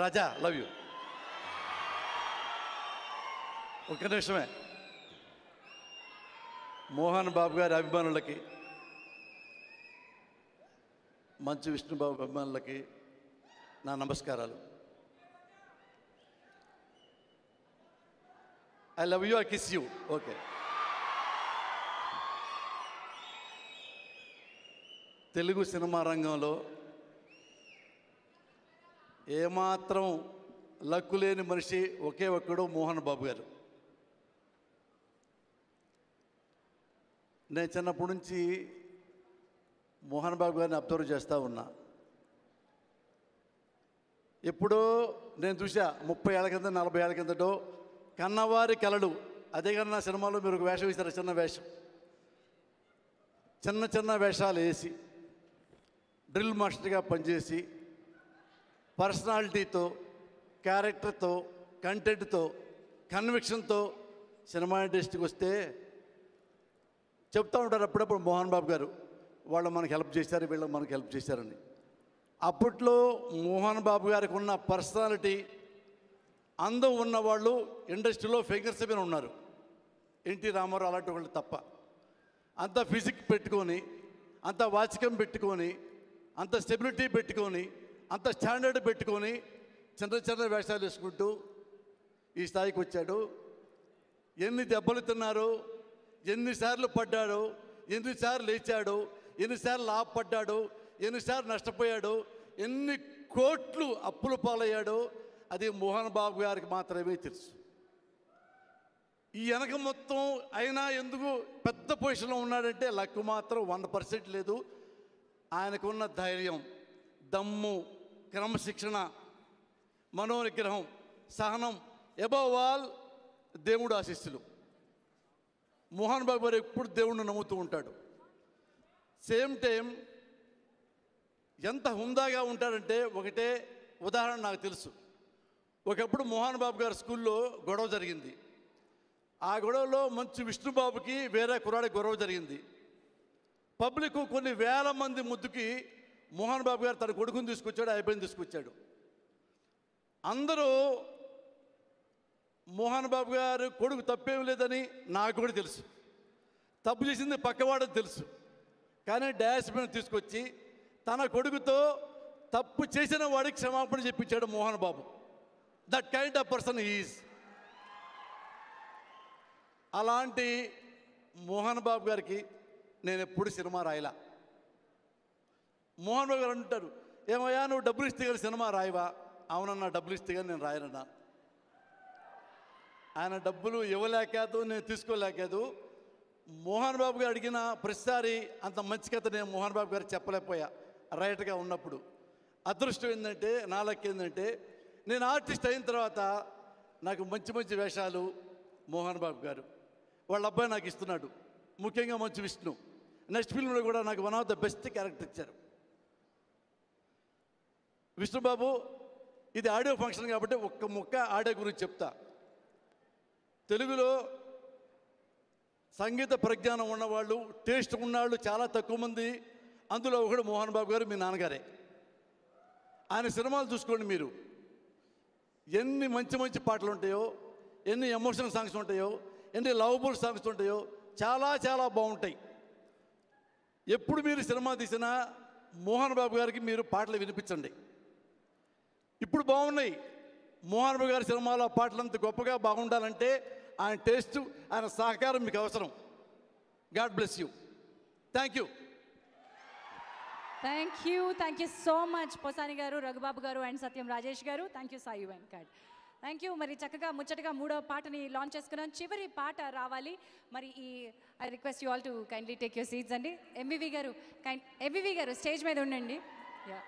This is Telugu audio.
Raja love you. ఒక్క నిమిషమే. మోహన్ బాబు గారి అభిమానులకి, మంచు విష్ణుబాబు అభిమానులకి నా నమస్కారాలు. I love you, I kiss you. Okay. Telugu cinema రంగంలో ఏమాత్రం లక్కు లేని మనిషి ఒకే ఒక్కడు మోహన్ బాబు గారు. నేను చిన్నప్పటి నుంచి మోహన్ బాబు గారిని అబ్జర్వ్ చేస్తూ ఉన్నా. ఎప్పుడో నేను చూసా 30 ఏళ్ళ కింద 40 ఏళ్ళ కిందటో కన్నవారి కలలు, అదే కన్నా సినిమాలో మీరు ఒక వేషం వేశారు, చిన్న వేషం, చిన్న చిన్న వేషాలు వేసి డ్రిల్ మాస్టర్గా పనిచేసి పర్సనాలిటీతో, క్యారెక్టర్తో, కంటెంట్తో, కన్విక్షన్తో సినిమా ఇండస్ట్రీకి వస్తే చెప్తూ ఉంటారు అప్పుడప్పుడు మోహన్ బాబు గారు, వాళ్ళు మనకు హెల్ప్ చేశారు, వీళ్ళు మనకు హెల్ప్ చేశారని. అప్పట్లో మోహన్ బాబు గారికి ఉన్న పర్సనాలిటీ, అందం ఉన్నవాళ్ళు ఇండస్ట్రీలో ఫిగర్స్ మీద ఉన్నారు. ఎన్టీ రామారావు అలాంటి వాళ్ళు తప్ప. అంత ఫిజిక్ పెట్టుకొని, అంత వాచకం పెట్టుకొని, అంత స్టెబిలిటీ పెట్టుకొని, అంత స్టాండర్డ్ పెట్టుకొని చిన్న చిన్న వేషాలు వేసుకుంటూ ఈ స్థాయికి వచ్చాడు. ఎన్ని దెబ్బలు తిన్నారో, ఎన్నిసార్లు పడ్డాడో, ఎన్నిసార్లు లేచాడో, ఎన్నిసార్లు లాభపడ్డాడో, ఎన్నిసార్లు నష్టపోయాడో, ఎన్ని కోట్లు అప్పుల పాలయ్యాడో అది మోహన్ బాబు గారికి మాత్రమే తెలుసు. ఈ వెనక మొత్తం అయినా ఎందుకు పెద్ద పొజిషన్లో ఉన్నాడంటే లక్ మాత్రం 1% లేదు. ఆయనకున్న ధైర్యం, దమ్ము, క్రమశిక్షణ, మనోనిగ్రహం, సహనం, అబవ్ ఆల్ దేవుడు ఆశీస్సులు. మోహన్ బాబు గారు ఎప్పుడు దేవుణ్ణి నమ్ముతూ ఉంటాడు. సేమ్ టైం ఎంత హుందాగా ఉంటాడంటే, ఒకటే ఉదాహరణ నాకు తెలుసు. ఒకప్పుడు మోహన్ బాబు గారి స్కూల్లో గొడవ జరిగింది. ఆ గొడవలో మంచు విష్ణుబాబుకి వేరే కుర్రాడి గొడవ జరిగింది. పబ్లిక్ కొన్ని వేల మంది ముద్దుకి మోహన్ బాబు గారు తన కొడుకుని తీసుకొచ్చాడు, అయిపోయింది తీసుకొచ్చాడు. అందరూ మోహన్ బాబు గారు కొడుకు తప్పేం లేదని నాకు కూడా తెలుసు, తప్పు చేసింది పక్కవాడని తెలుసు. కానీ డాష్ మీద తీసుకొచ్చి తన కొడుకుతో తప్పు చేసిన వాడికి క్షమాపణ చెప్పించాడు Mohan Babu. That kind of person is. అలాంటి మోహన్ బాబు గారికి నేను ఎప్పుడు సినిమా రాయలా. మోహన్ బాబు గారు అంటారు, ఏమయ్యా నువ్వు డబ్బులు ఇస్తే కానీ సినిమా రాయవా? అవునన్నా, డబ్బులు ఇస్తే కానీ నేను రాయనన్నా. ఆయన డబ్బులు ఇవ్వలేకాదు, నేను తీసుకోలేకాదు. మోహన్ బాబు గారు అడిగిన ప్రతిసారి అంత మంచి కథ నేను మోహన్ బాబు గారు చెప్పలేకపోయా రైటర్గా ఉన్నప్పుడు. అదృష్టం ఏంటంటే, నా లెక్క ఏంటంటే, నేను ఆర్టిస్ట్ అయిన తర్వాత నాకు మంచి మంచి వేషాలు మోహన్ బాబు గారు, వాళ్ళ అబ్బాయి నాకు ఇస్తున్నాడు. ముఖ్యంగా మంచు విష్ణు నెక్స్ట్ ఫిల్మ్లో కూడా నాకు one of the best character ఇచ్చారు. విష్ణుబాబు, ఇది ఆడియో ఫంక్షన్ కాబట్టి ఒక్క ముక్క ఆడియో గురించి చెప్తా. తెలుగులో సంగీత ప్రజ్ఞానం ఉన్నవాళ్ళు, టేస్ట్ ఉన్నవాళ్ళు చాలా తక్కువ మంది. అందులో ఒకడు మోహన్ బాబు గారు, మీ నాన్నగారే. ఆయన సినిమాలు చూసుకోండి మీరు, ఎన్ని మంచి మంచి పాటలు ఉంటాయో, ఎన్ని ఎమోషనల్ సాంగ్స్ ఉంటాయో, ఎన్ని లవబుల్ సాంగ్స్ ఉంటాయో, చాలా చాలా బాగుంటాయి. ఎప్పుడు మీరు సినిమా తీసినా మోహన్ బాబు గారికి మీరు పాటలు వినిపించండి. ఇప్పుడు బాగున్నాయి. మోహన్ బాబు గారి సినిమాలో పాటలు అంత గొప్పగా బాగుండాలంటే ఆయన టేస్ట్, ఆయన సహకారం మీకు అవసరం. God bless you. Thank you. Thank you so much Posani గారు, రఘుబాబు గారు అండ్ సత్యం రాజేష్ గారు. Thank you Sai Venkat. Thank you. మరి చక్కగా ముచ్చటగా 3వ పాటని లాంచ్ చేసుకున్నాం. చివరి పాట రావాలి. మరి I request you all to kindly take your seats అండి. ఎంవివి గారు స్టేజ్ మీద ఉండండి. యా.